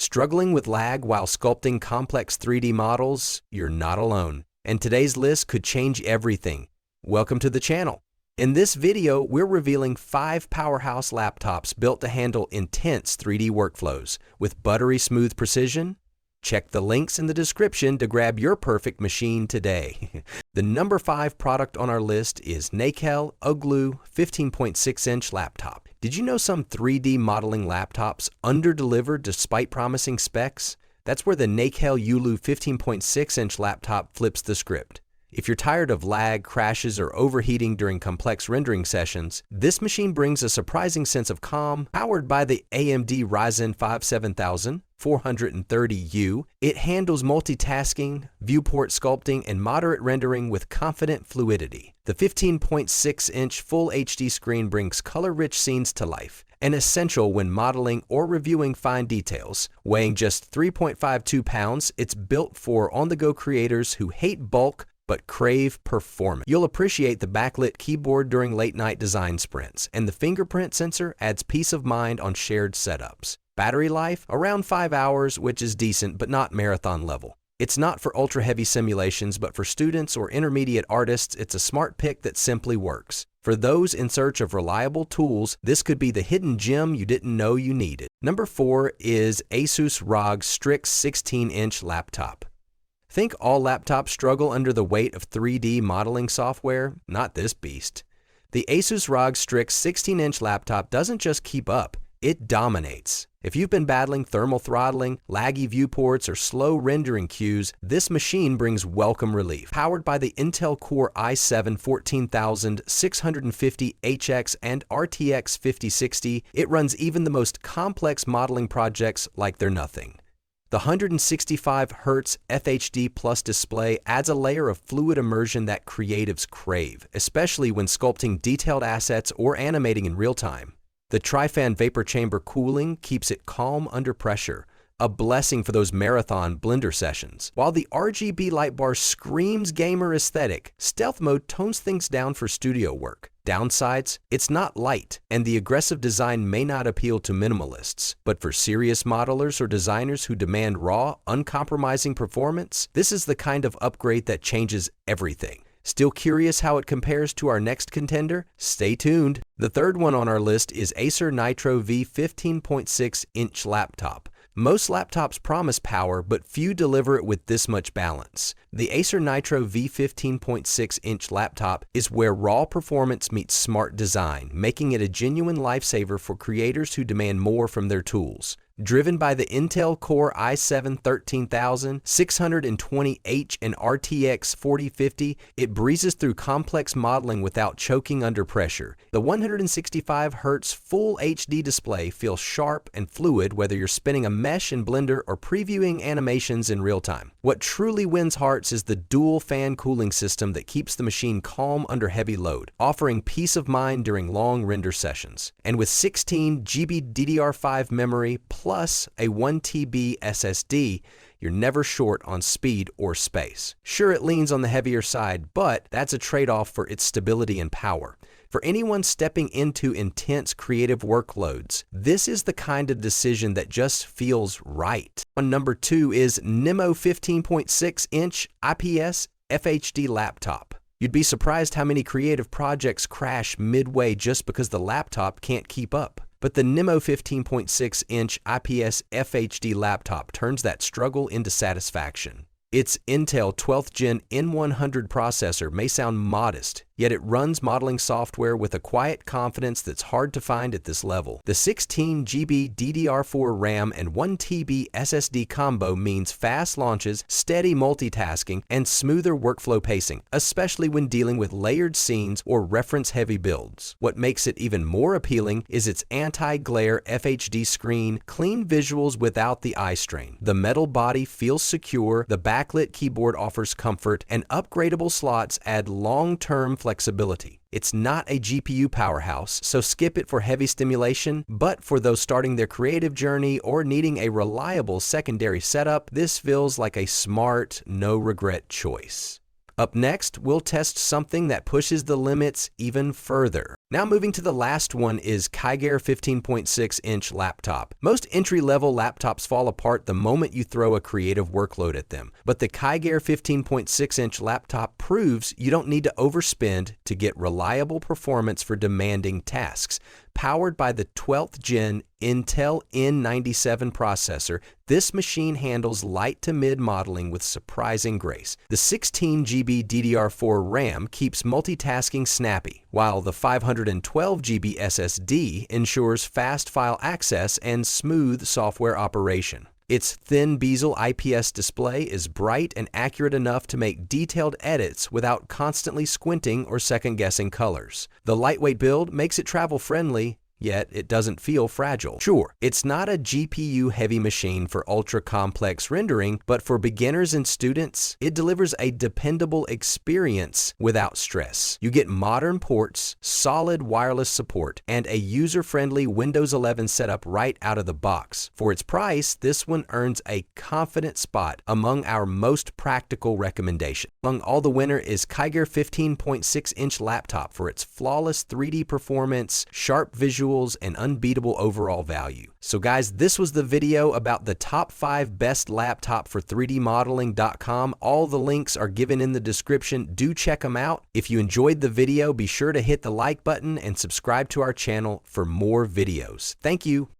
Struggling with lag while sculpting complex 3D models? You're not alone. And today's list could change everything. Welcome to the channel. In this video, we're revealing 5 powerhouse laptops built to handle intense 3D workflows with buttery smooth precision. Check the links in the description to grab your perfect machine today. The number 5 product on our list is NAIKLULU 15.6-inch laptop. Did you know some 3D modeling laptops under-deliver despite promising specs? That's where the NAIKLULU 15.6-inch laptop flips the script. If you're tired of lag, crashes, or overheating during complex rendering sessions, this machine brings a surprising sense of calm. Powered by the AMD Ryzen 5 7430U, it handles multitasking, viewport sculpting, and moderate rendering with confident fluidity. The 15.6-inch Full HD screen brings color-rich scenes to life, and essential when modeling or reviewing fine details. Weighing just 3.52 pounds, it's built for on-the-go creators who hate bulk but crave performance. You'll appreciate the backlit keyboard during late-night design sprints, and the fingerprint sensor adds peace of mind on shared setups. Battery life? Around 5 hours, which is decent but not marathon level. It's not for ultra-heavy simulations, but for students or intermediate artists, it's a smart pick that simply works. For those in search of reliable tools, this could be the hidden gem you didn't know you needed. Number 4 is ASUS ROG Strix 16-inch laptop. Think all laptops struggle under the weight of 3D modeling software? Not this beast. The ASUS ROG Strix 16-inch laptop doesn't just keep up, it dominates. If you've been battling thermal throttling, laggy viewports, or slow rendering queues, this machine brings welcome relief. Powered by the Intel Core i7 14650HX and RTX 5060, it runs even the most complex modeling projects like they're nothing. The 165Hz FHD Plus display adds a layer of fluid immersion that creatives crave, especially when sculpting detailed assets or animating in real time. The Tri-Fan vapor chamber cooling keeps it calm under pressure, a blessing for those marathon Blender sessions. While the RGB light bar screams gamer aesthetic, stealth mode tones things down for studio work. Downsides? It's not light, and the aggressive design may not appeal to minimalists. But for serious modelers or designers who demand raw, uncompromising performance, this is the kind of upgrade that changes everything. Still curious how it compares to our next contender? Stay tuned. The third one on our list is Acer Nitro V 15.6-inch laptop. Most laptops promise power, but few deliver it with this much balance. The Acer Nitro V 15.6-inch laptop is where raw performance meets smart design, making it a genuine lifesaver for creators who demand more from their tools. Driven by the Intel Core i7 13620H and RTX 4050, it breezes through complex modeling without choking under pressure. The 165Hz Full HD display feels sharp and fluid whether you're spinning a mesh in Blender or previewing animations in real time. What truly wins hearts is the dual fan cooling system that keeps the machine calm under heavy load, offering peace of mind during long render sessions. And with 16GB DDR5 memory plus a 1TB SSD, you're never short on speed or space. Sure, it leans on the heavier side, but that's a trade-off for its stability and power. For anyone stepping into intense creative workloads, this is the kind of decision that just feels right. On number 2 is NIMO 15.6-inch IPS FHD laptop. You'd be surprised how many creative projects crash midway just because the laptop can't keep up. But the NIMO 15.6-inch IPS FHD laptop turns that struggle into satisfaction. Its Intel 12th Gen N100 processor may sound modest, yet it runs modeling software with a quiet confidence that's hard to find at this level. The 16GB DDR4 RAM and 1TB SSD combo means fast launches, steady multitasking, and smoother workflow pacing, especially when dealing with layered scenes or reference-heavy builds. What makes it even more appealing is its anti-glare FHD screen, clean visuals without the eye strain. The metal body feels secure, the backlit keyboard offers comfort, and upgradable slots add long-term flexibility. It's not a GPU powerhouse, so skip it for heavy stimulation, but for those starting their creative journey or needing a reliable secondary setup, this feels like a smart, no-regret choice. Up next, we'll test something that pushes the limits even further. Now moving to the last one is KAIGERR 15.6-inch laptop. Most entry-level laptops fall apart the moment you throw a creative workload at them, but the KAIGERR 15.6-inch laptop proves you don't need to overspend to get reliable performance for demanding tasks. Powered by the 12th gen Intel N97 processor, this machine handles light to mid modeling with surprising grace. The 16 GB DDR4 RAM keeps multitasking snappy, while the 512 GB SSD ensures fast file access and smooth software operation. Its thin bezel IPS display is bright and accurate enough to make detailed edits without constantly squinting or second-guessing colors. The lightweight build makes it travel-friendly, yet it doesn't feel fragile. Sure, it's not a GPU-heavy machine for ultra-complex rendering, but for beginners and students, it delivers a dependable experience without stress. You get modern ports, solid wireless support, and a user-friendly Windows 11 setup right out of the box. For its price, this one earns a confident spot among our most practical recommendations. Among all the winner is KAIGERR 15.6-inch laptop for its flawless 3D performance, sharp visuals, and unbeatable overall value. So guys, this was the video about the top 5 best laptop for 3D modeling.com. All the links are given in the description. Do check them out. If you enjoyed the video, be sure to hit the like button and subscribe to our channel for more videos. Thank you.